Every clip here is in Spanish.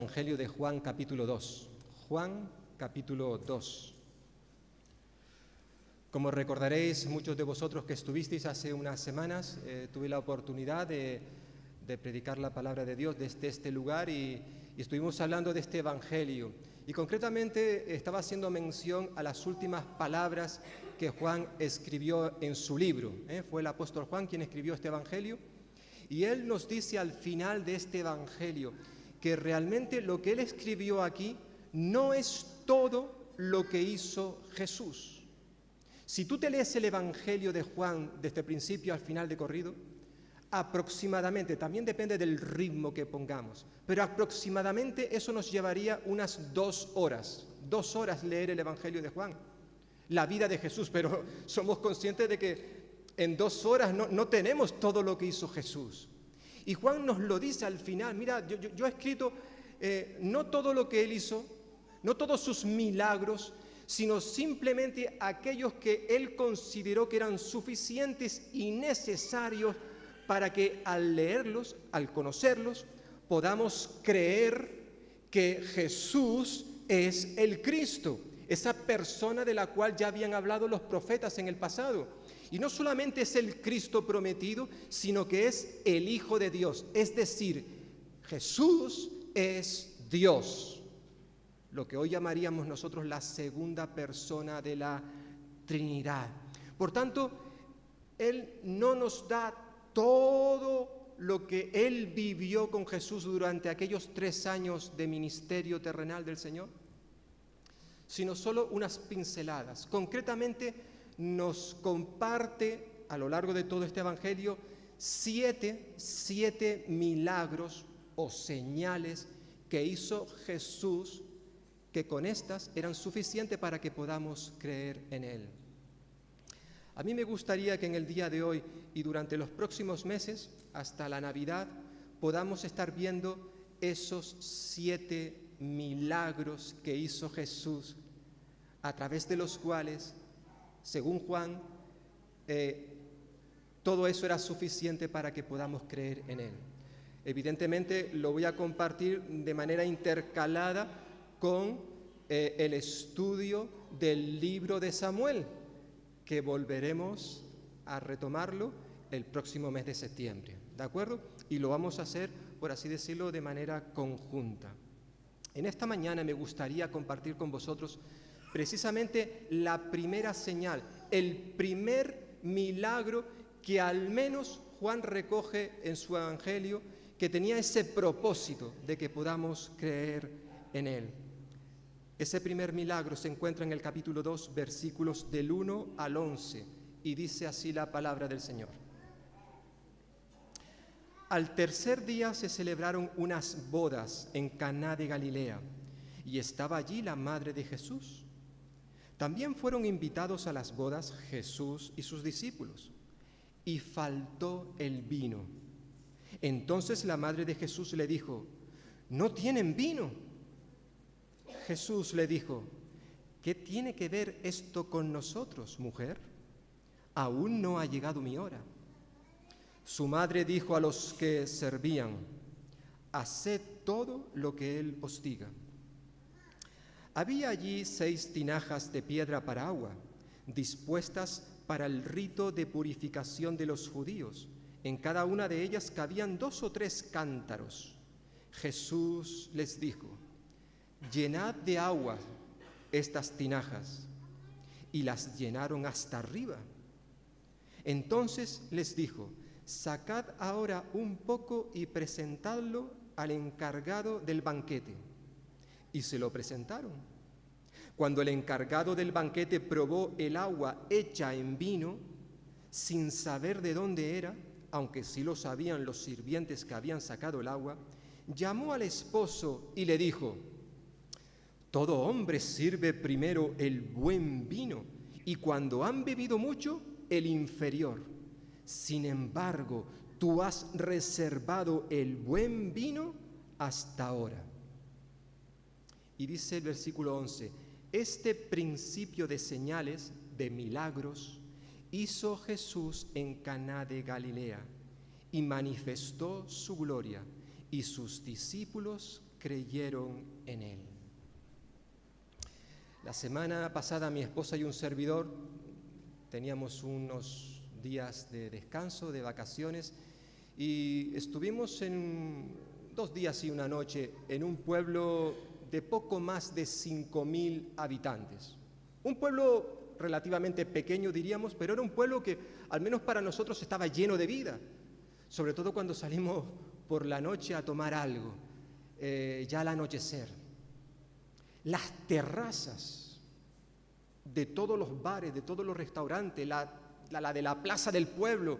Evangelio de Juan capítulo 2. Juan capítulo 2. Como recordaréis, muchos de vosotros que estuvisteis hace unas semanas, tuve la oportunidad de predicar la palabra de Dios desde este lugar y estuvimos hablando de este Evangelio. Y concretamente estaba haciendo mención a las últimas palabras que Juan escribió en su libro. Fue el apóstol Juan quien escribió este Evangelio. Y él nos dice al final de este Evangelio que realmente lo que él escribió aquí no es todo lo que hizo Jesús. Si tú te lees el Evangelio de Juan desde principio al final de corrido, aproximadamente, también depende del ritmo que pongamos, pero aproximadamente eso nos llevaría unas 2 horas. 2 horas leer el Evangelio de Juan, la vida de Jesús, pero somos conscientes de que en 2 horas no tenemos todo lo que hizo Jesús. Y Juan nos lo dice al final. Mira, yo he escrito no todo lo que él hizo, no todos sus milagros, sino simplemente aquellos que él consideró que eran suficientes y necesarios para que al leerlos, al conocerlos, podamos creer que Jesús es el Cristo, esa persona de la cual ya habían hablado los profetas en el pasado. Y no solamente es el Cristo prometido, sino que es el Hijo de Dios. Es decir, Jesús es Dios. Lo que hoy llamaríamos nosotros la segunda persona de la Trinidad. Por tanto, Él no nos da todo lo que Él vivió con Jesús durante aquellos 3 años de ministerio terrenal del Señor, sino solo unas pinceladas. Concretamente, nos comparte a lo largo de todo este Evangelio 7 milagros o señales que hizo Jesús, que con estas eran suficientes para que podamos creer en Él. A mí me gustaría que en el día de hoy y durante los próximos meses, hasta la Navidad, podamos estar viendo esos 7 milagros que hizo Jesús, a través de los cuales, según Juan, todo eso era suficiente para que podamos creer en Él. Evidentemente lo voy a compartir de manera intercalada con el estudio del libro de Samuel, que volveremos a retomarlo el próximo mes de septiembre, ¿de acuerdo? Y lo vamos a hacer, por así decirlo, de manera conjunta. En esta mañana me gustaría compartir con vosotros precisamente la primera señal, el primer milagro que al menos Juan recoge en su Evangelio, que tenía ese propósito de que podamos creer en Él. Ese primer milagro se encuentra en el capítulo 2, versículos del 1 al 11, y dice así la palabra del Señor. Al tercer día se celebraron unas bodas en Caná de Galilea, y estaba allí la madre de Jesús. También fueron invitados a las bodas Jesús y sus discípulos, y faltó el vino. Entonces la madre de Jesús le dijo: «¿No tienen vino?». Jesús le dijo: «¿Qué tiene que ver esto con nosotros, mujer? Aún no ha llegado mi hora». Su madre dijo a los que servían: «Haced todo lo que él os diga». Había allí 6 tinajas de piedra para agua, dispuestas para el rito de purificación de los judíos. En cada una de ellas cabían 2 o 3 cántaros. Jesús les dijo: «Llenad de agua estas tinajas». Y las llenaron hasta arriba. Entonces les dijo: «Sacad ahora un poco y presentadlo al encargado del banquete». Y se lo presentaron. Cuando el encargado del banquete probó el agua hecha en vino, sin saber de dónde era, aunque sí lo sabían los sirvientes que habían sacado el agua, llamó al esposo y le dijo: «Todo hombre sirve primero el buen vino, y cuando han bebido mucho, el inferior. Sin embargo, tú has reservado el buen vino hasta ahora». Y dice el versículo 11: «Este principio de señales, de milagros, hizo Jesús en Caná de Galilea y manifestó su gloria, y sus discípulos creyeron en Él. La semana pasada mi esposa y un servidor teníamos unos días de descanso, de vacaciones, y estuvimos 2 días y una noche en un pueblo de poco más de 5.000 habitantes. Un pueblo relativamente pequeño, diríamos, pero era un pueblo que, al menos para nosotros, estaba lleno de vida. Sobre todo cuando salimos por la noche a tomar algo, ya al anochecer. Las terrazas de todos los bares, de todos los restaurantes, la de la plaza del pueblo,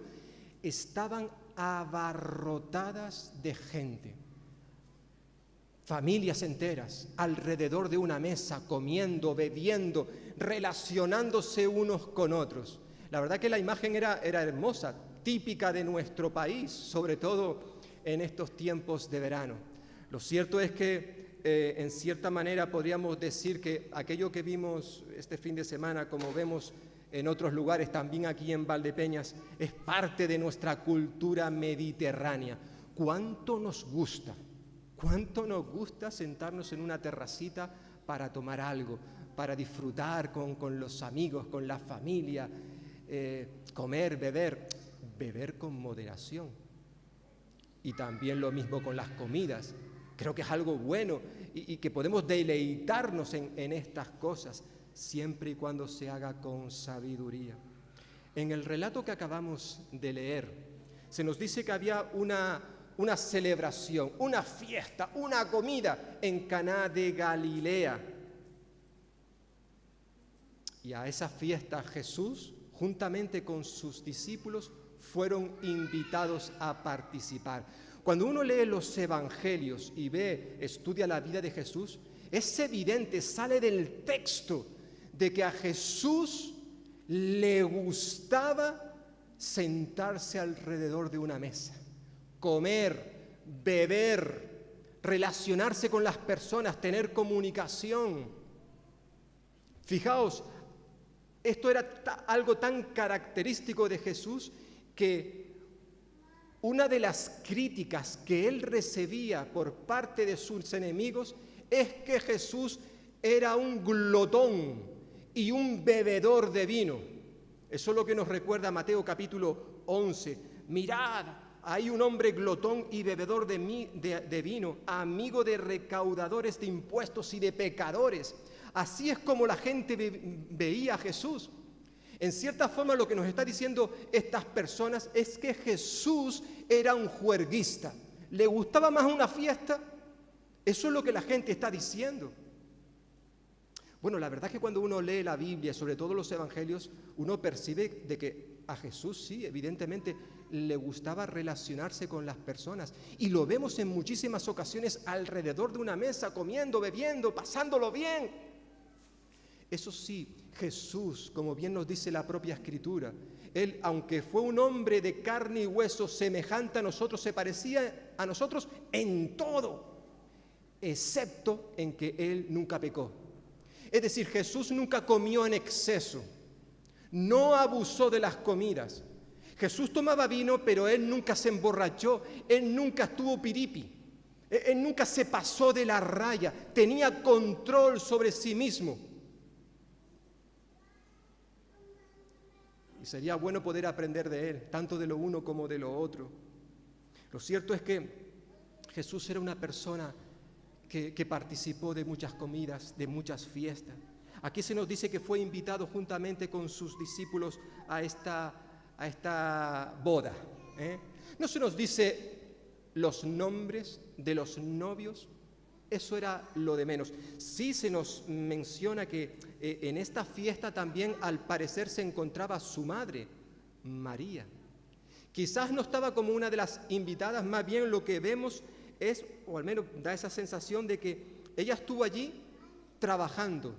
estaban abarrotadas de gente. Familias enteras alrededor de una mesa, comiendo, bebiendo, relacionándose unos con otros. La verdad que la imagen era hermosa, típica de nuestro país, sobre todo en estos tiempos de verano. Lo cierto es que en cierta manera podríamos decir que aquello que vimos este fin de semana, como vemos en otros lugares, también aquí en Valdepeñas, es parte de nuestra cultura mediterránea. ¿Cuánto nos gusta sentarnos en una terracita para tomar algo, para disfrutar con los amigos, con la familia, comer, beber con moderación? Y también lo mismo con las comidas. Creo que es algo bueno y que podemos deleitarnos en estas cosas, siempre y cuando se haga con sabiduría. En el relato que acabamos de leer, se nos dice que había una celebración, una fiesta, una comida en Caná de Galilea. Y a esa fiesta Jesús, juntamente con sus discípulos, fueron invitados a participar. Cuando uno lee los evangelios y estudia la vida de Jesús, es evidente, sale del texto, de que a Jesús le gustaba sentarse alrededor de una mesa, comer, beber, relacionarse con las personas, tener comunicación. Fijaos, esto era algo tan característico de Jesús que una de las críticas que él recibía por parte de sus enemigos es que Jesús era un glotón y un bebedor de vino. Eso es lo que nos recuerda Mateo capítulo 11. Mirad, hay un hombre glotón y bebedor de vino, amigo de recaudadores de impuestos y de pecadores. Así es como la gente veía a Jesús. En cierta forma, lo que nos está diciendo estas personas es que Jesús era un juerguista. ¿Le gustaba más una fiesta? Eso es lo que la gente está diciendo. Bueno, la verdad es que cuando uno lee la Biblia, sobre todo los evangelios, uno percibe de que a Jesús sí, evidentemente, le gustaba relacionarse con las personas. Y lo vemos en muchísimas ocasiones alrededor de una mesa, comiendo, bebiendo, pasándolo bien. Eso sí, Jesús, como bien nos dice la propia Escritura, Él, aunque fue un hombre de carne y hueso semejante a nosotros, se parecía a nosotros en todo, excepto en que Él nunca pecó. Es decir, Jesús nunca comió en exceso, no abusó de las comidas. Jesús tomaba vino, pero Él nunca se emborrachó, Él nunca estuvo piripi, Él nunca se pasó de la raya, tenía control sobre sí mismo. Y sería bueno poder aprender de Él, tanto de lo uno como de lo otro. Lo cierto es que Jesús era una persona que participó de muchas comidas, de muchas fiestas. Aquí se nos dice que fue invitado juntamente con sus discípulos a esta boda. No se nos dice los nombres de los novios, eso era lo de menos. Sí se nos menciona que en esta fiesta también al parecer se encontraba su madre, María. Quizás no estaba como una de las invitadas, más bien lo que vemos es, o al menos da esa sensación de que ella estuvo allí trabajando.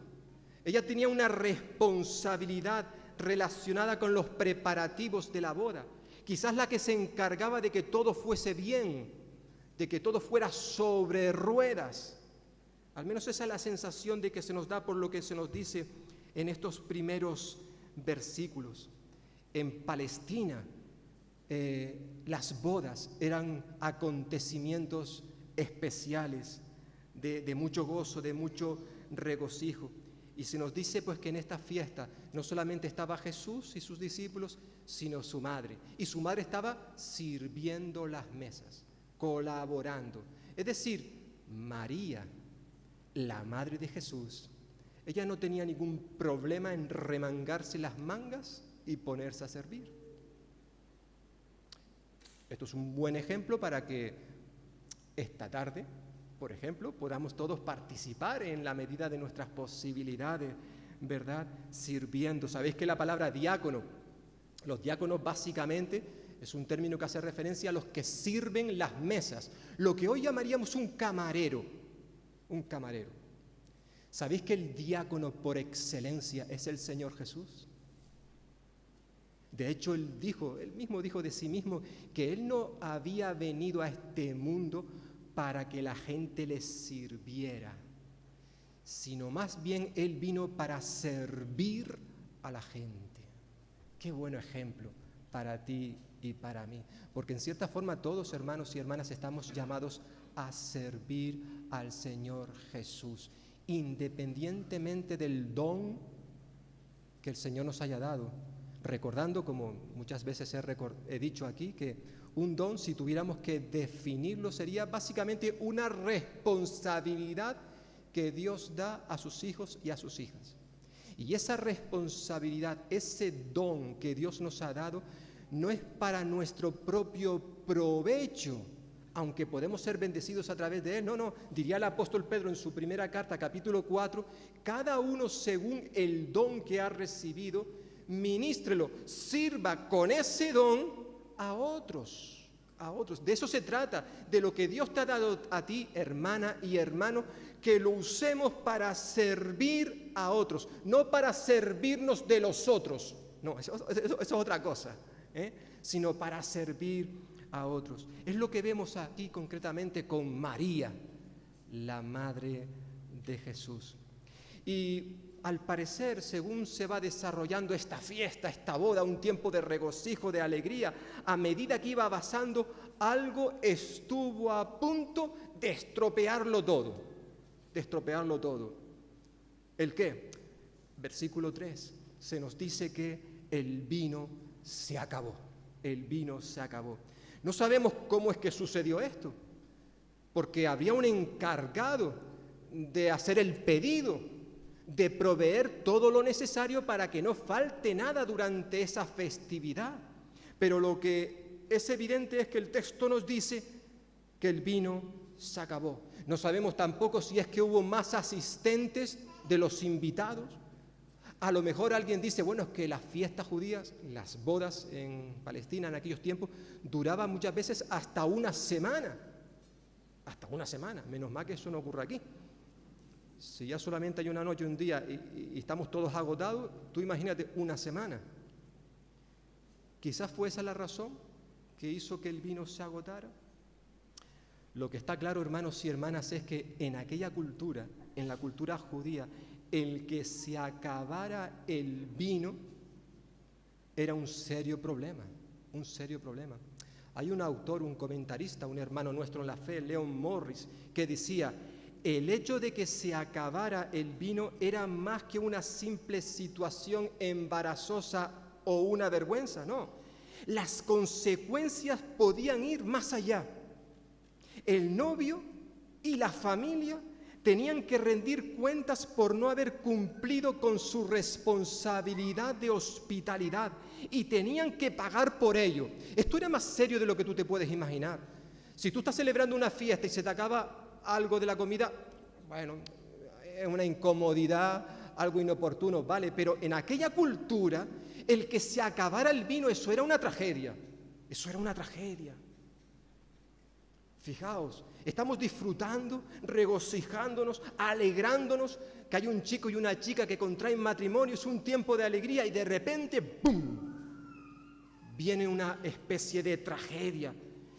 Ella tenía una responsabilidad relacionada con los preparativos de la boda. Quizás la que se encargaba de que todo fuese bien, de que todo fuera sobre ruedas. Al menos esa es la sensación de que se nos da por lo que se nos dice en estos primeros versículos. En Palestina, las bodas eran acontecimientos especiales, de mucho gozo, de mucho regocijo. Y se nos dice pues que en esta fiesta no solamente estaba Jesús y sus discípulos, sino su madre. Y su madre estaba sirviendo las mesas, colaborando. Es decir, María, la madre de Jesús, ella no tenía ningún problema en remangarse las mangas y ponerse a servir. Esto es un buen ejemplo para que esta tarde, por ejemplo, podamos todos participar en la medida de nuestras posibilidades, ¿verdad? Sirviendo. Sabéis que la palabra diácono, los diáconos básicamente es un término que hace referencia a los que sirven las mesas, lo que hoy llamaríamos un camarero, un camarero. ¿Sabéis que el diácono por excelencia es el Señor Jesús? De hecho, él mismo dijo de sí mismo que él no había venido a este mundo para que la gente le sirviera, sino más bien él vino para servir a la gente. Qué buen ejemplo para ti y para mí, porque en cierta forma todos, hermanos y hermanas, estamos llamados a servir al Señor Jesús, independientemente del don que el Señor nos haya dado. Recordando, como muchas veces he dicho aquí, que un don, si tuviéramos que definirlo, sería básicamente una responsabilidad que Dios da a sus hijos y a sus hijas. Y esa responsabilidad, ese don que Dios nos ha dado, no es para nuestro propio provecho, aunque podemos ser bendecidos a través de él. No, diría el apóstol Pedro en su primera carta, capítulo 4, cada uno según el don que ha recibido, ministrelo, sirva con ese don a otros. De eso se trata, de lo que Dios te ha dado a ti, hermana y hermano, que lo usemos para servir a otros, no para servirnos de los otros. No, eso es otra cosa, sino para servir a otros. Es lo que vemos aquí concretamente con María, la madre de Jesús. Y al parecer, según se va desarrollando esta fiesta, esta boda, un tiempo de regocijo, de alegría, a medida que iba avanzando, algo estuvo a punto de estropearlo todo. ¿El qué? Versículo 3, se nos dice que el vino se acabó. No sabemos cómo es que sucedió esto, porque había un encargado de hacer el pedido, de proveer todo lo necesario para que no falte nada durante esa festividad. Pero lo que es evidente es que el texto nos dice que el vino se acabó. No sabemos tampoco si es que hubo más asistentes de los invitados. A lo mejor alguien dice, bueno, es que las fiestas judías, las bodas en Palestina en aquellos tiempos, duraban muchas veces hasta una semana. Menos mal que eso no ocurre aquí. Si ya solamente hay una noche, un día y estamos todos agotados, tú imagínate una semana. Quizás fue esa la razón que hizo que el vino se agotara. Lo que está claro, hermanos y hermanas, es que en aquella cultura, en la cultura judía, el que se acabara el vino era un serio problema. Hay un autor, un comentarista, un hermano nuestro en la fe, Leon Morris, que decía: el hecho de que se acabara el vino era más que una simple situación embarazosa o una vergüenza, no. Las consecuencias podían ir más allá. El novio y la familia tenían que rendir cuentas por no haber cumplido con su responsabilidad de hospitalidad y tenían que pagar por ello. Esto era más serio de lo que tú te puedes imaginar. Si tú estás celebrando una fiesta y se te acaba algo de la comida, bueno, es una incomodidad, algo inoportuno, vale, pero en aquella cultura, el que se acabara el vino, eso era una tragedia. Fijaos, estamos disfrutando, regocijándonos, alegrándonos, que hay un chico y una chica que contraen matrimonio, es un tiempo de alegría y de repente, ¡bum!, viene una especie de tragedia.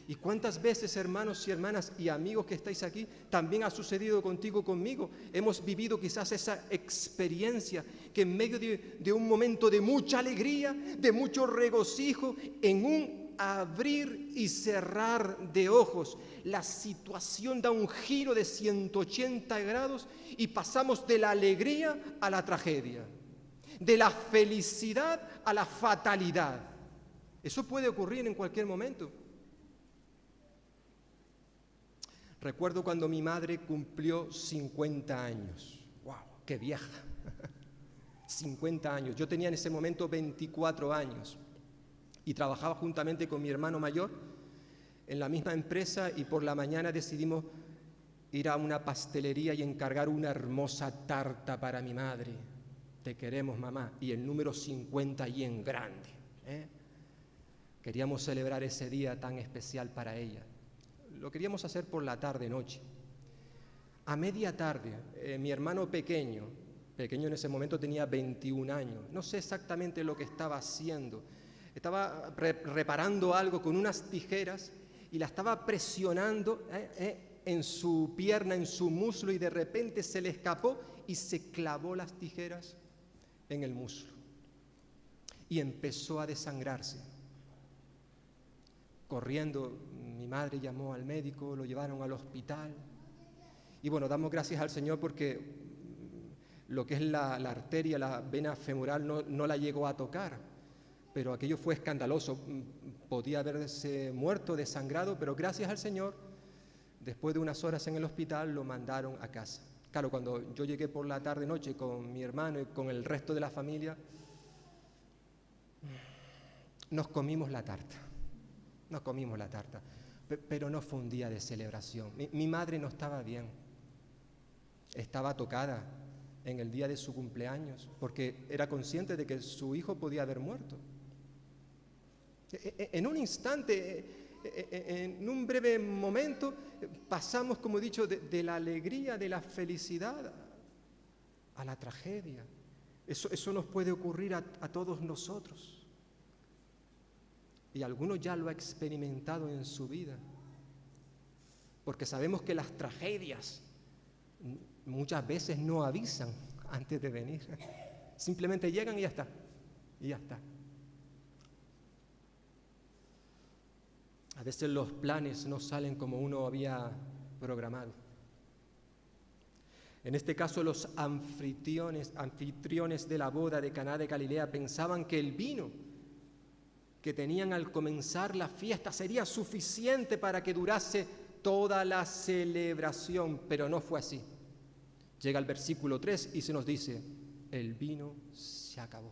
¿Y cuántas veces, hermanos y hermanas y amigos que estáis aquí, también ha sucedido contigo, conmigo? Hemos vivido quizás esa experiencia que en medio de un momento de mucha alegría, de mucho regocijo, en un abrir y cerrar de ojos. La situación da un giro de 180 grados y pasamos de la alegría a la tragedia, de la felicidad a la fatalidad. Eso puede ocurrir en cualquier momento. Recuerdo cuando mi madre cumplió 50 años. ¡Wow! ¡Qué vieja! 50 años. Yo tenía en ese momento 24 años y trabajaba juntamente con mi hermano mayor en la misma empresa, y por la mañana decidimos ir a una pastelería y encargar una hermosa tarta para mi madre. Te queremos, mamá. Y el número 50 y en grande. Queríamos celebrar ese día tan especial para ella. Lo queríamos hacer por la tarde-noche. A media tarde, mi hermano pequeño en ese momento tenía 21 años, no sé exactamente lo que estaba haciendo, estaba reparando algo con unas tijeras y la estaba presionando en su pierna, en su muslo, y de repente se le escapó y se clavó las tijeras en el muslo y empezó a desangrarse. Corriendo, mi madre llamó al médico, lo llevaron al hospital. Y bueno, damos gracias al Señor porque lo que es la arteria, la vena femoral, no la llegó a tocar. Pero aquello fue escandaloso. Podía haberse muerto, desangrado, pero gracias al Señor, después de unas horas en el hospital, lo mandaron a casa. Claro, cuando yo llegué por la tarde-noche con mi hermano y con el resto de la familia, nos comimos la tarta. Pero no fue un día de celebración. Mi madre no estaba bien. Estaba tocada en el día de su cumpleaños porque era consciente de que su hijo podía haber muerto. En un instante, en un breve momento, pasamos, como he dicho, de la alegría, de la felicidad a la tragedia. Eso nos puede ocurrir a todos nosotros. Y algunos ya lo ha experimentado en su vida, porque sabemos que las tragedias muchas veces no avisan antes de venir. Simplemente llegan y ya está. A veces los planes no salen como uno había programado. En este caso, los anfitriones de la boda de Caná de Galilea pensaban que el vino que tenían al comenzar la fiesta sería suficiente para que durase toda la celebración, pero no fue así. Llega el versículo 3 y se nos dice: el vino se acabó.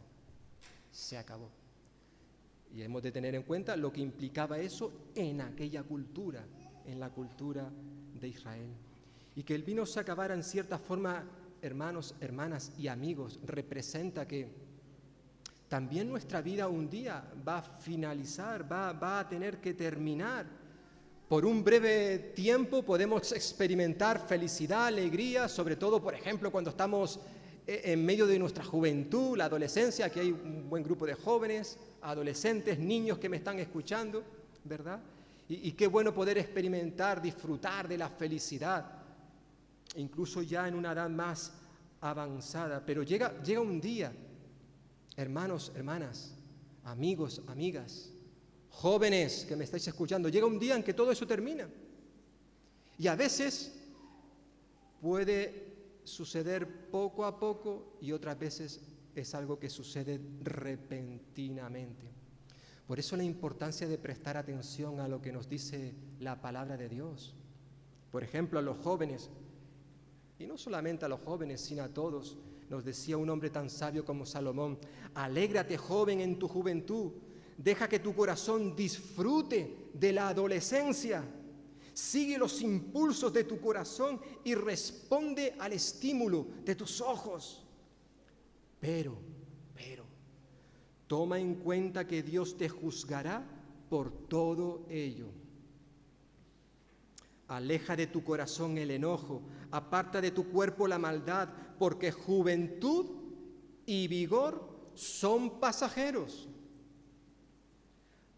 Y hemos de tener en cuenta lo que implicaba eso en aquella cultura, en la cultura de Israel. Y que el vino se acabara en cierta forma, hermanos, hermanas y amigos, representa que también nuestra vida un día va a finalizar, va a tener que terminar. Por un breve tiempo podemos experimentar felicidad, alegría, sobre todo, por ejemplo, cuando estamos en medio de nuestra juventud, la adolescencia. Aquí hay un buen grupo de jóvenes, adolescentes, niños que me están escuchando, ¿verdad? Y qué bueno poder experimentar, disfrutar de la felicidad, incluso ya en una edad más avanzada. Pero llega un día, hermanos, hermanas, amigos, amigas, jóvenes que me estáis escuchando, llega un día en que todo eso termina. Y a veces puede suceder poco a poco y otras veces es algo que sucede repentinamente. Por eso la importancia de prestar atención a lo que nos dice la palabra de Dios. Por ejemplo, a los jóvenes, y no solamente a los jóvenes, sino a todos. Nos decía un hombre tan sabio como Salomón: alégrate, joven, en tu juventud, deja que tu corazón disfrute de la adolescencia, sigue los impulsos de tu corazón y responde al estímulo de tus ojos. Pero, toma en cuenta que Dios te juzgará por todo ello. Aleja de tu corazón el enojo, aparta de tu cuerpo la maldad, porque juventud y vigor son pasajeros.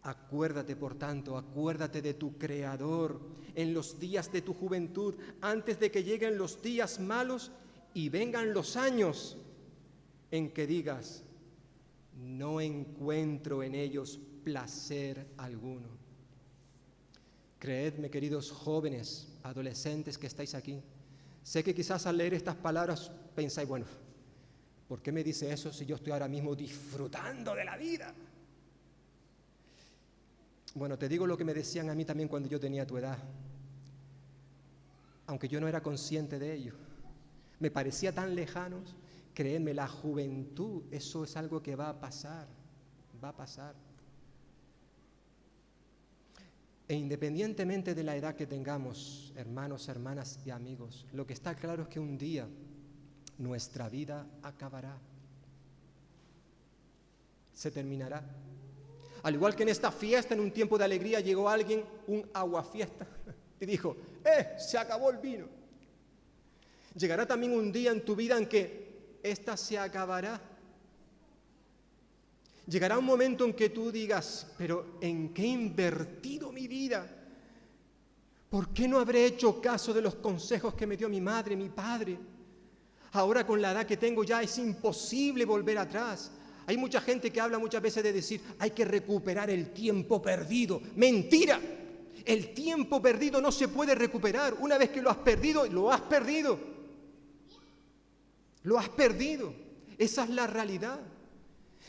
Acuérdate, por tanto, acuérdate de tu Creador en los días de tu juventud, antes de que lleguen los días malos y vengan los años en que digas: no encuentro en ellos placer alguno. Creedme, queridos jóvenes, adolescentes que estáis aquí, sé que quizás al leer estas palabras pensáis, bueno, ¿por qué me dice eso si yo estoy ahora mismo disfrutando de la vida? Bueno, te digo lo que me decían a mí también cuando yo tenía tu edad, aunque yo no era consciente de ello. Me parecía tan lejanos. Créanme, la juventud, eso es algo que va a pasar, va a pasar. E independientemente de la edad que tengamos, hermanos, hermanas y amigos, lo que está claro es que un día nuestra vida acabará, se terminará. Al igual que en esta fiesta, en un tiempo de alegría, llegó alguien, un aguafiesta, y dijo, se acabó el vino. Llegará también un día en tu vida en que esta se acabará. Llegará un momento en que tú digas, pero ¿en qué he invertido mi vida? ¿Por qué no habré hecho caso de los consejos que me dio mi madre, mi padre? Ahora con la edad que tengo ya es imposible volver atrás. Hay mucha gente que habla muchas veces de decir, hay que recuperar el tiempo perdido. ¡Mentira! El tiempo perdido no se puede recuperar. Una vez que lo has perdido, lo has perdido. Lo has perdido. Esa es la realidad.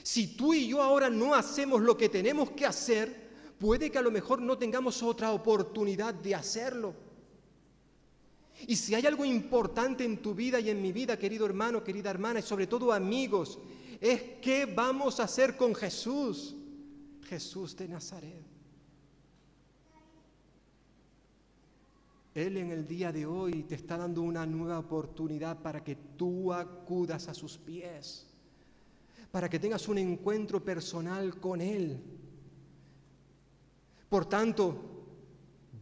Si tú y yo ahora no hacemos lo que tenemos que hacer, puede que a lo mejor no tengamos otra oportunidad de hacerlo. Y si hay algo importante en tu vida y en mi vida, querido hermano, querida hermana, y sobre todo amigos, es qué vamos a hacer con Jesús, Jesús de Nazaret. Él en el día de hoy te está dando una nueva oportunidad para que tú acudas a sus pies, para que tengas un encuentro personal con Él. Por tanto,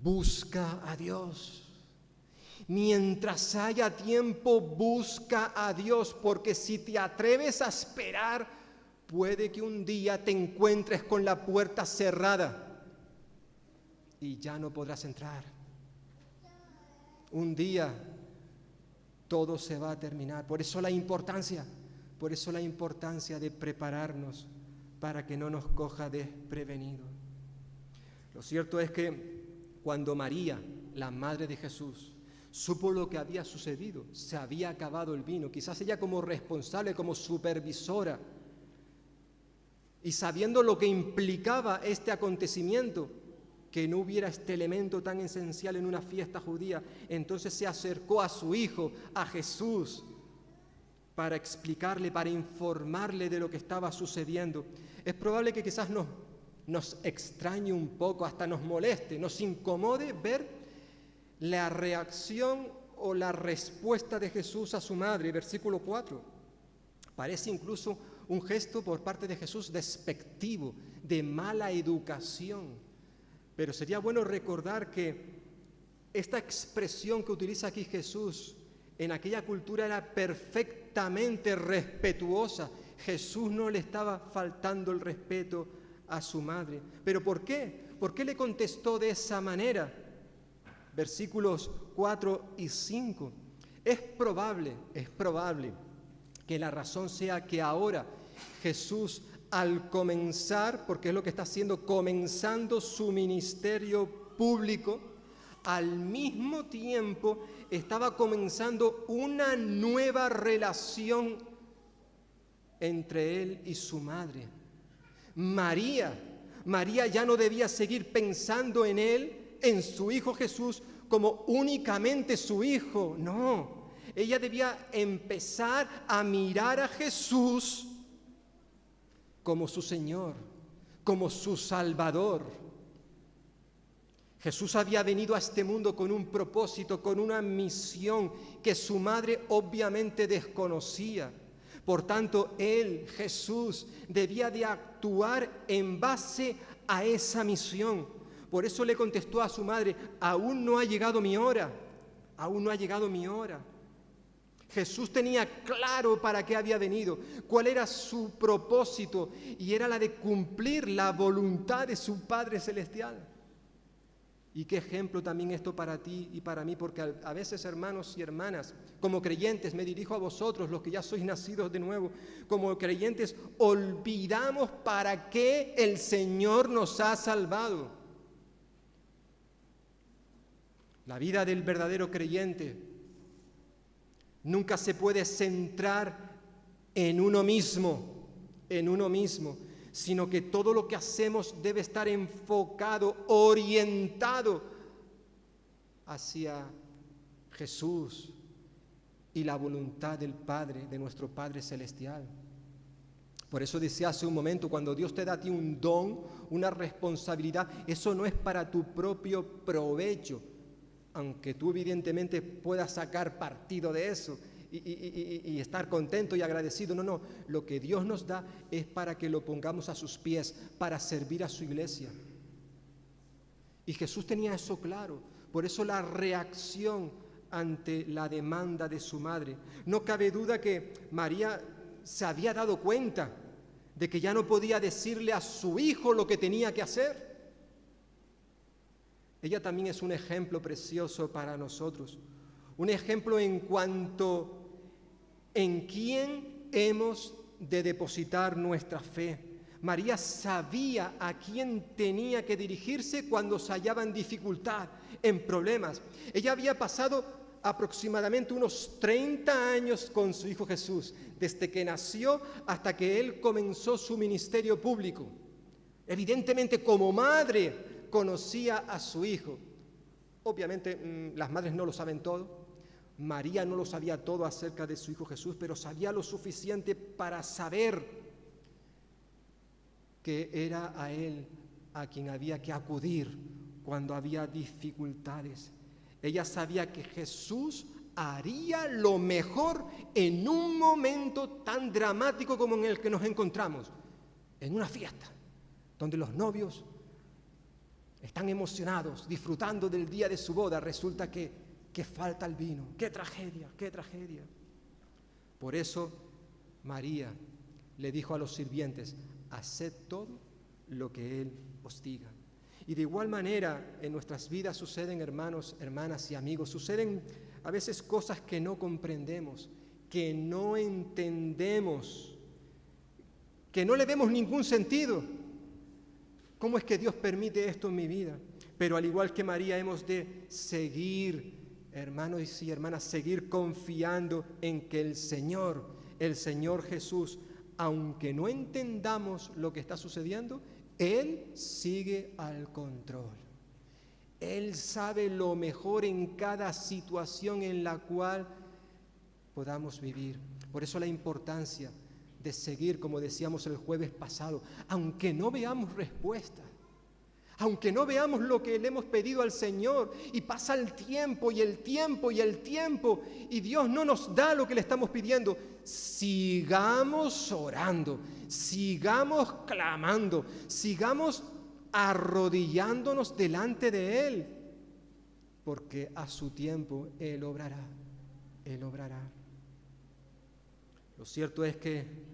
busca a Dios. Mientras haya tiempo, busca a Dios, porque si te atreves a esperar, puede que un día te encuentres con la puerta cerrada y ya no podrás entrar. Un día todo se va a terminar. Por eso la importancia de prepararnos para que no nos coja desprevenido. Lo cierto es que cuando María, la madre de Jesús, supo lo que había sucedido, se había acabado el vino, quizás ella como responsable, como supervisora, y sabiendo lo que implicaba este acontecimiento, que no hubiera este elemento tan esencial en una fiesta judía, entonces se acercó a su hijo, a Jesús, para explicarle, para informarle de lo que estaba sucediendo. Es probable que quizás nos extrañe un poco, hasta nos moleste, nos incomode ver la reacción o la respuesta de Jesús a su madre. Versículo 4. Parece incluso un gesto por parte de Jesús despectivo, de mala educación. Pero sería bueno recordar que esta expresión que utiliza aquí Jesús en aquella cultura era perfectamente respetuosa. Jesús no le estaba faltando el respeto a su madre. ¿Pero por qué? ¿Por qué le contestó de esa manera? Versículos 4 y 5. Es probable que la razón sea que ahora Jesús, al comenzar, porque es lo que está haciendo, comenzando su ministerio público, al mismo tiempo estaba comenzando una nueva relación entre él y su madre. María ya no debía seguir pensando en él, en su hijo Jesús, como únicamente su hijo. No, ella debía empezar a mirar a Jesús como su Señor, como su Salvador. Jesús había venido a este mundo con un propósito, con una misión que su madre obviamente desconocía. Por tanto, él, Jesús, debía de actuar en base a esa misión. Por eso le contestó a su madre, aún no ha llegado mi hora, aún no ha llegado mi hora. Jesús tenía claro para qué había venido, cuál era su propósito, y era la de cumplir la voluntad de su Padre Celestial. Y qué ejemplo también esto para ti y para mí, porque a veces, hermanos y hermanas, como creyentes, me dirijo a vosotros, los que ya sois nacidos de nuevo, como creyentes, olvidamos para qué el Señor nos ha salvado. La vida del verdadero creyente nunca se puede centrar en uno mismo, sino que todo lo que hacemos debe estar enfocado, orientado hacia Jesús y la voluntad del Padre, de nuestro Padre Celestial. Por eso decía hace un momento, cuando Dios te da a ti un don, una responsabilidad, eso no es para tu propio provecho, aunque tú evidentemente puedas sacar partido de eso y estar contento y agradecido. No, lo que Dios nos da es para que lo pongamos a sus pies, para servir a su iglesia. Y Jesús tenía eso claro, por eso la reacción ante la demanda de su madre. No cabe duda que María se había dado cuenta de que ya no podía decirle a su hijo lo que tenía que hacer. Ella también es un ejemplo precioso para nosotros, un ejemplo en cuanto en quién hemos de depositar nuestra fe. María sabía a quién tenía que dirigirse cuando se hallaba en dificultad, en problemas. Ella había pasado aproximadamente unos 30 años con su hijo Jesús, desde que nació hasta que él comenzó su ministerio público. Evidentemente, como madre, conocía a su hijo. Obviamente, las madres no lo saben todo. María no lo sabía todo acerca de su hijo Jesús, pero sabía lo suficiente para saber que era a él a quien había que acudir cuando había dificultades. Ella sabía que Jesús haría lo mejor en un momento tan dramático como en el que nos encontramos, en una fiesta, donde los novios están emocionados, disfrutando del día de su boda. Resulta que falta el vino. ¡Qué tragedia, qué tragedia! Por eso María le dijo a los sirvientes: haced todo lo que Él os diga. Y de igual manera en nuestras vidas suceden, hermanos, hermanas y amigos, suceden a veces cosas que no comprendemos, que no entendemos, que no le vemos ningún sentido. ¿Cómo es que Dios permite esto en mi vida? Pero al igual que María hemos de seguir, hermanos y hermanas, seguir confiando en que el Señor Jesús, aunque no entendamos lo que está sucediendo, Él sigue al control. Él sabe lo mejor en cada situación en la cual podamos vivir. Por eso la importancia de seguir, como decíamos el jueves pasado, aunque no veamos respuesta, aunque no veamos lo que le hemos pedido al Señor, y pasa el tiempo y el tiempo y el tiempo, y Dios no nos da lo que le estamos pidiendo, sigamos orando, sigamos clamando, sigamos arrodillándonos delante de Él, porque a su tiempo Él obrará, Él obrará. Lo cierto es que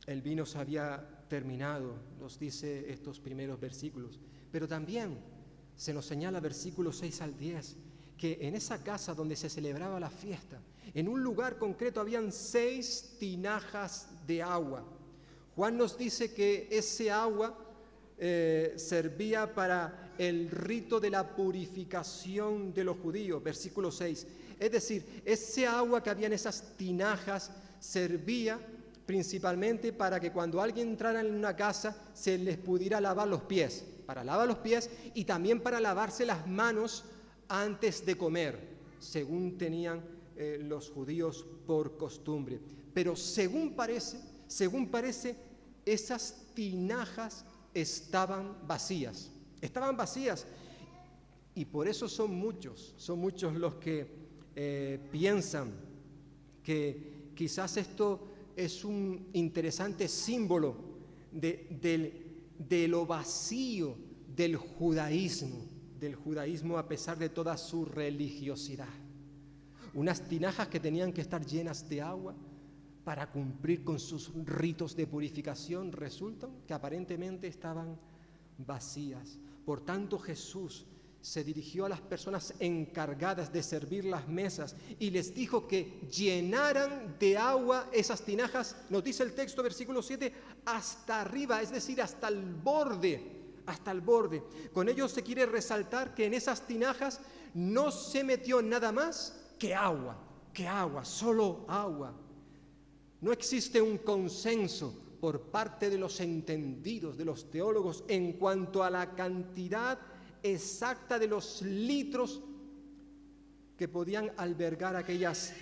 el vino se había terminado, nos dice estos primeros versículos, pero también se nos señala versículos 6 al 10, que en esa casa donde se celebraba la fiesta, en un lugar concreto habían 6 tinajas de agua. Juan nos dice que ese agua servía para el rito de la purificación de los judíos, versículo 6. Es decir, ese agua que había en esas tinajas servía principalmente para que cuando alguien entrara en una casa se les pudiera lavar los pies, para lavar los pies y también para lavarse las manos antes de comer, según tenían los judíos por costumbre. Pero según parece, esas tinajas estaban vacías, y por eso son muchos los que piensan que quizás esto es un interesante símbolo de lo vacío del judaísmo a pesar de toda su religiosidad. Unas tinajas que tenían que estar llenas de agua para cumplir con sus ritos de purificación, resultan que aparentemente estaban vacías. Por tanto, Jesús se dirigió a las personas encargadas de servir las mesas y les dijo que llenaran de agua esas tinajas, nos dice el texto, versículo 7, hasta arriba, es decir, hasta el borde, hasta el borde. Con ello se quiere resaltar que en esas tinajas no se metió nada más que agua, solo agua. No existe un consenso por parte de los entendidos, de los teólogos, en cuanto a la cantidad exacta de los litros que podían albergar aquellas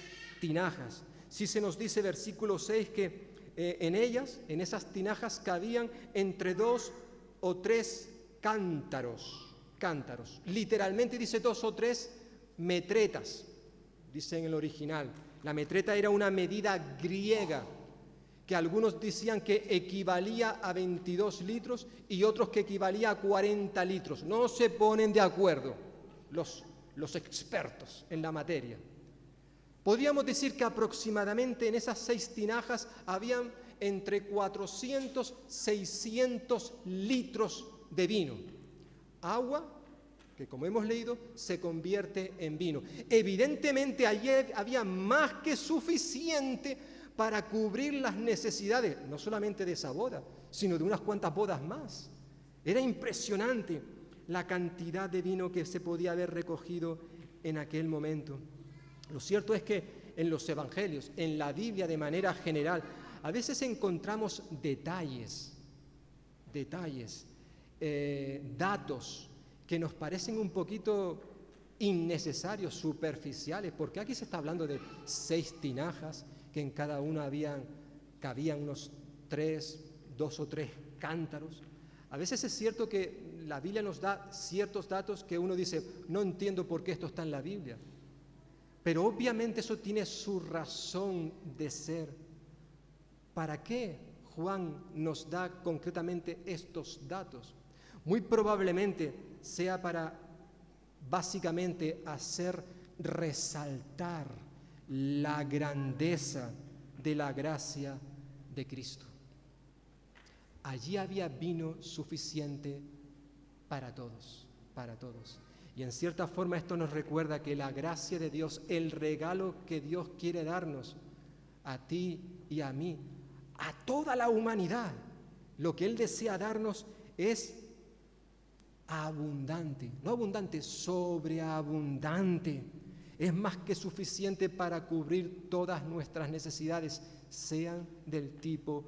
tinajas. Sí se nos dice, versículo 6, que en ellas, en esas tinajas, cabían entre 2 o 3 cántaros. Literalmente dice 2 o 3 metretas, dice en el original. La metreta era una medida griega que algunos decían que equivalía a 22 litros y otros que equivalía a 40 litros. No se ponen de acuerdo los expertos en la materia. Podríamos decir que aproximadamente en esas 6 tinajas habían entre 400 y 600 litros de vino. Agua que, como hemos leído, se convierte en vino. Evidentemente allí había más que suficiente para cubrir las necesidades, no solamente de esa boda, sino de unas cuantas bodas más. Era impresionante la cantidad de vino que se podía haber recogido en aquel momento. Lo cierto es que en los evangelios, en la Biblia de manera general, a veces encontramos detalles, datos que nos parecen un poquito innecesarios, superficiales, porque aquí se está hablando de 6 tinajas, que en cada una cabían unos 2 o 3 cántaros. A veces es cierto que la Biblia nos da ciertos datos que uno dice, no entiendo por qué esto está en la Biblia. Pero obviamente eso tiene su razón de ser. ¿Para qué Juan nos da concretamente estos datos? Muy probablemente sea para básicamente hacer resaltar la grandeza de la gracia de Cristo. Allí había vino suficiente para todos. Y en cierta forma esto nos recuerda que la gracia de Dios, el regalo que Dios quiere darnos a ti y a mí, a toda la humanidad, lo que Él desea darnos es abundante, no abundante, sobreabundante. Es más que suficiente para cubrir todas nuestras necesidades, sean del tipo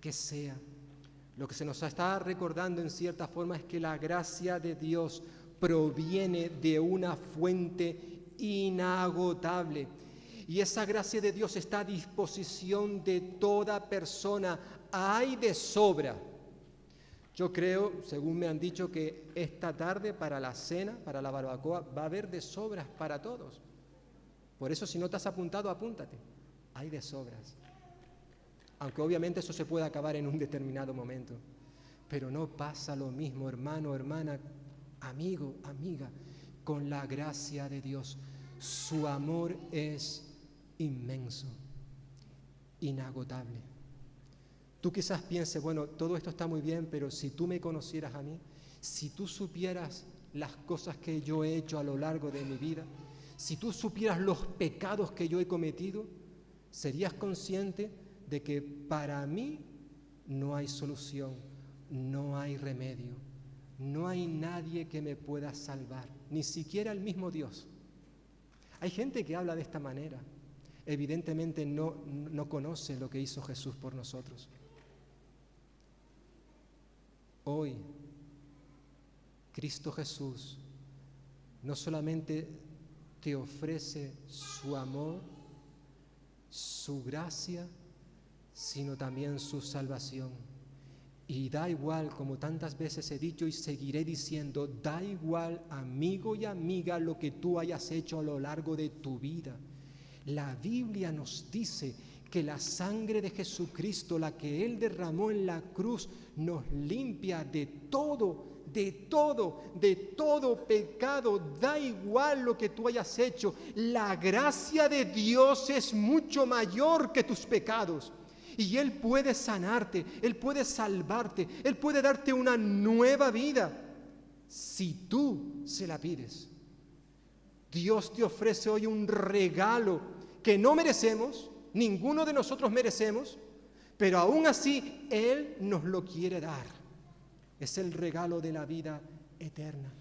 que sea. Lo que se nos está recordando en cierta forma es que la gracia de Dios proviene de una fuente inagotable. Y esa gracia de Dios está a disposición de toda persona. Hay de sobra. Yo creo, según me han dicho, que esta tarde para la cena, para la barbacoa, va a haber de sobras para todos. Por eso, si no te has apuntado, apúntate. Hay de sobras. Aunque obviamente eso se puede acabar en un determinado momento. Pero no pasa lo mismo, hermano, hermana, amigo, amiga, con la gracia de Dios. Su amor es inmenso, inagotable. Tú quizás pienses, bueno, todo esto está muy bien, pero si tú me conocieras a mí, si tú supieras las cosas que yo he hecho a lo largo de mi vida, si tú supieras los pecados que yo he cometido, serías consciente de que para mí no hay solución, no hay remedio, no hay nadie que me pueda salvar, ni siquiera el mismo Dios. Hay gente que habla de esta manera. Evidentemente no conoce lo que hizo Jesús por nosotros. Hoy, Cristo Jesús no solamente te ofrece su amor, su gracia, sino también su salvación. Y da igual, como tantas veces he dicho y seguiré diciendo, da igual, amigo y amiga, lo que tú hayas hecho a lo largo de tu vida. La Biblia nos dice que la sangre de Jesucristo, la que Él derramó en la cruz, nos limpia de todo pecado. Da igual lo que tú hayas hecho. La gracia de Dios es mucho mayor que tus pecados. Y Él puede sanarte, Él puede salvarte, Él puede darte una nueva vida. si tú se la pides. Dios te ofrece hoy un regalo que no merecemos, ninguno de nosotros merecemos, pero aún así Él nos lo quiere dar. Es el regalo de la vida eterna.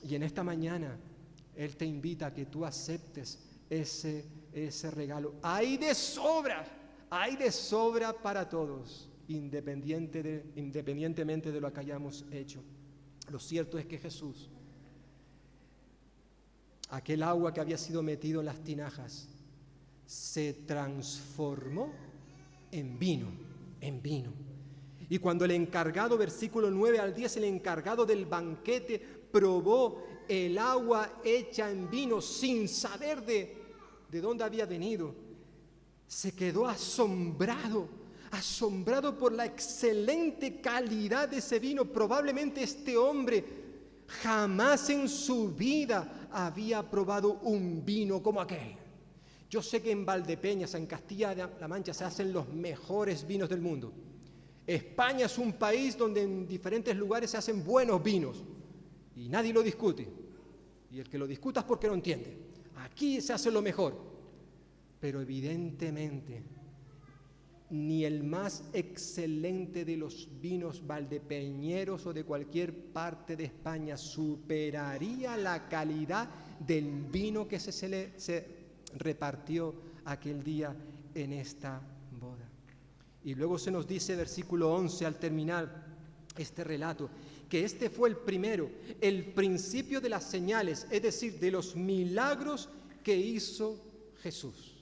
Y en esta mañana Él te invita a que tú aceptes ese regalo. Hay de sobra para todos, independientemente de lo que hayamos hecho. Lo cierto es que Jesús, aquel agua que había sido metido en las tinajas, se transformó en vino. Y cuando el encargado, versículo 9 al 10, el encargado del banquete probó el agua hecha en vino sin saber de dónde había venido, se quedó asombrado por la excelente calidad de ese vino. Probablemente este hombre jamás en su vida había probado un vino como aquel. Yo sé que en Valdepeñas, en Castilla-La Mancha, se hacen los mejores vinos del mundo. España es un país donde en diferentes lugares se hacen buenos vinos y nadie lo discute. Y el que lo discuta es porque no entiende. Aquí se hace lo mejor. Pero evidentemente ni el más excelente de los vinos valdepeñeros o de cualquier parte de España superaría la calidad del vino que se repartió aquel día en esta boda. Y luego se nos dice, versículo 11, al terminar este relato, que este fue el primero, el principio de las señales, es decir, de los milagros que hizo Jesús.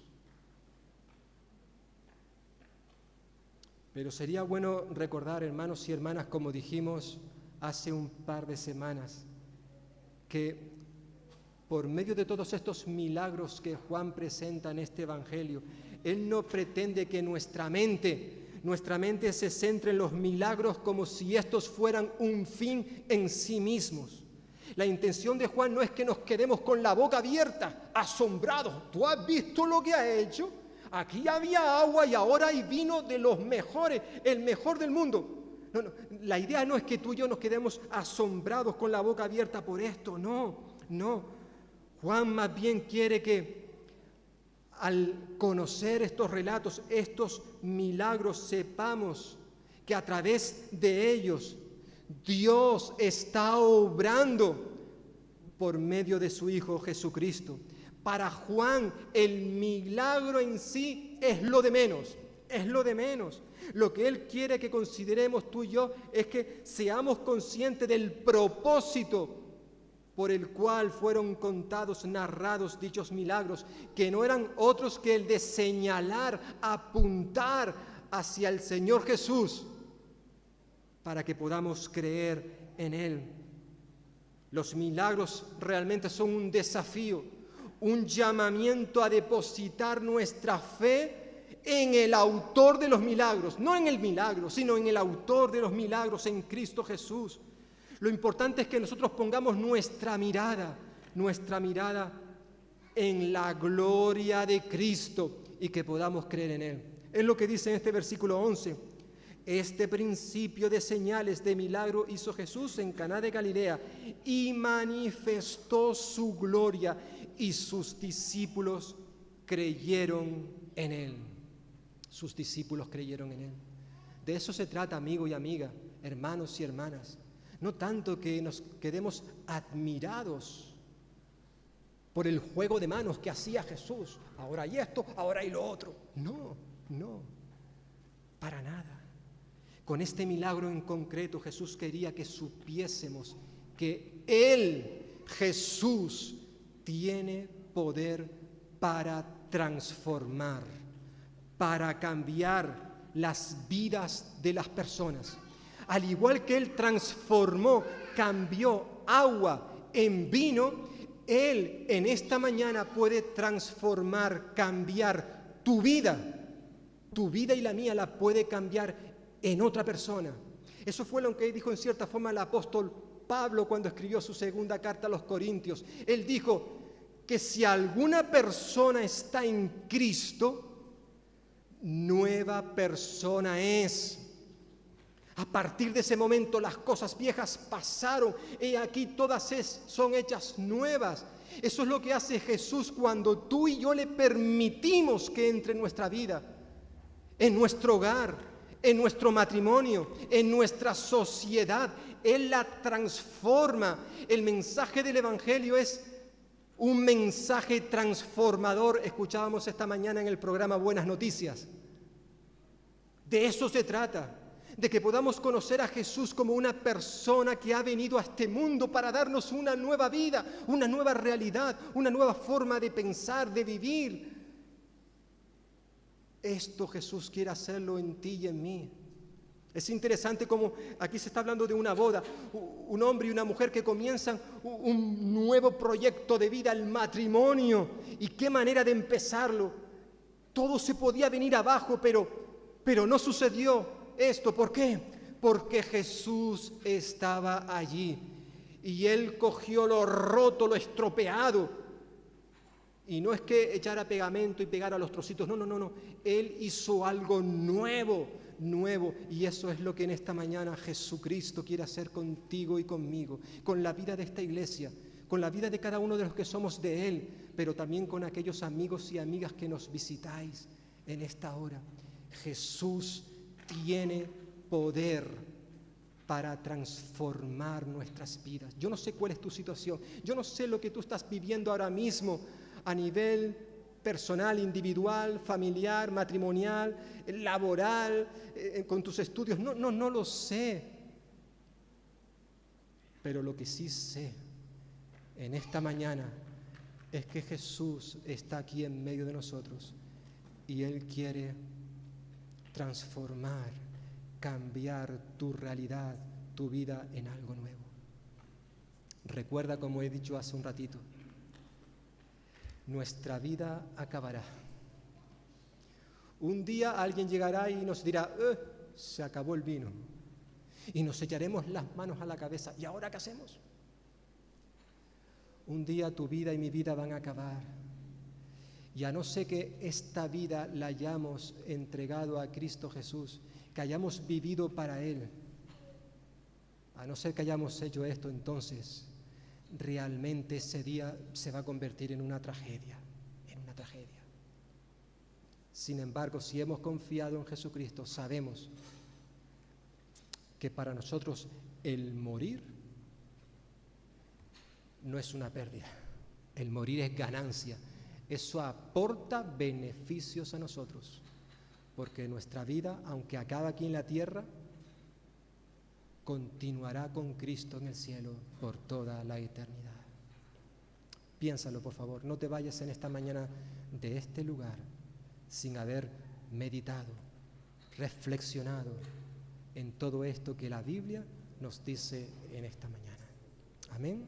Pero sería bueno recordar, hermanos y hermanas, como dijimos hace un par de semanas, que por medio de todos estos milagros que Juan presenta en este Evangelio, Él no pretende que nuestra mente se centre en los milagros como si estos fueran un fin en sí mismos. La intención de Juan no es que nos quedemos con la boca abierta, asombrados. ¿Tú has visto lo que ha hecho? Aquí había agua y ahora hay vino de los mejores, el mejor del mundo. No, la idea no es que tú y yo nos quedemos asombrados con la boca abierta por esto, no. Juan más bien quiere que al conocer estos relatos, estos milagros, sepamos que a través de ellos Dios está obrando por medio de su Hijo Jesucristo. Para Juan, el milagro en sí es lo de menos. Lo que él quiere que consideremos tú y yo es que seamos conscientes del propósito por el cual fueron contados, narrados dichos milagros, que no eran otros que el de señalar, apuntar hacia el Señor Jesús, para que podamos creer en Él. Los milagros realmente son un desafío, un llamamiento a depositar nuestra fe en el autor de los milagros, no en el milagro, sino en el autor de los milagros, en Cristo Jesús. Lo importante es que nosotros pongamos nuestra mirada en la gloria de Cristo y que podamos creer en Él. Es lo que dice en este versículo 11. Este principio de señales de milagro hizo Jesús en Caná de Galilea y manifestó su gloria y sus discípulos creyeron en Él. Sus discípulos creyeron en Él. De eso se trata, amigo y amiga, hermanos y hermanas. No tanto que nos quedemos admirados por el juego de manos que hacía Jesús. Ahora hay esto, ahora hay lo otro. No, para nada. Con este milagro en concreto, Jesús quería que supiésemos que Él, Jesús, tiene poder para transformar, para cambiar las vidas de las personas. Al igual que Él transformó, cambió agua en vino, Él en esta mañana puede transformar, cambiar tu vida y la mía la puede cambiar en otra persona. Eso fue lo que dijo en cierta forma el apóstol Pablo cuando escribió su segunda carta a los Corintios. Él dijo que si alguna persona está en Cristo, nueva persona es. A partir de ese momento las cosas viejas pasaron, y aquí todas son hechas nuevas. Eso es lo que hace Jesús cuando tú y yo le permitimos que entre en nuestra vida, en nuestro hogar, en nuestro matrimonio, en nuestra sociedad. Él la transforma. El mensaje del Evangelio es un mensaje transformador. Escuchábamos esta mañana en el programa Buenas Noticias. De eso se trata, de que podamos conocer a Jesús como una persona que ha venido a este mundo para darnos una nueva vida, una nueva realidad, una nueva forma de pensar, de vivir. Esto Jesús quiere hacerlo en ti y en mí. Es interesante como aquí se está hablando de una boda, un hombre y una mujer que comienzan un nuevo proyecto de vida, el matrimonio. Y qué manera de empezarlo. Todo se podía venir abajo, pero no sucedió esto. ¿Por qué? Porque Jesús estaba allí y Él cogió lo roto, lo estropeado. Y no es que echara pegamento y pegara los trocitos, no. Él hizo algo nuevo. Y eso es lo que en esta mañana Jesucristo quiere hacer contigo y conmigo, con la vida de esta iglesia, con la vida de cada uno de los que somos de Él, pero también con aquellos amigos y amigas que nos visitáis en esta hora. Jesús tiene poder para transformar nuestras vidas. Yo no sé cuál es tu situación, yo no sé lo que tú estás viviendo ahora mismo a nivel personal, individual, familiar, matrimonial, laboral, con tus estudios. No lo sé. Pero lo que sí sé en esta mañana es que Jesús está aquí en medio de nosotros y Él quiere transformar, cambiar tu realidad, tu vida en algo nuevo. Recuerda, como he dicho hace un ratito, nuestra vida acabará. Un día alguien llegará y nos dirá, se acabó el vino. Y nos echaremos las manos a la cabeza. ¿Y ahora qué hacemos? Un día tu vida y mi vida van a acabar. Y a no ser que esta vida la hayamos entregado a Cristo Jesús, que hayamos vivido para Él, a no ser que hayamos hecho esto, entonces realmente ese día se va a convertir en una tragedia, Sin embargo, si hemos confiado en Jesucristo, sabemos que para nosotros el morir no es una pérdida, el morir es ganancia. Eso aporta beneficios a nosotros, porque nuestra vida, aunque acabe aquí en la tierra, continuará con Cristo en el cielo por toda la eternidad. Piénsalo, por favor, no te vayas en esta mañana de este lugar sin haber meditado, reflexionado en todo esto que la Biblia nos dice en esta mañana. Amén.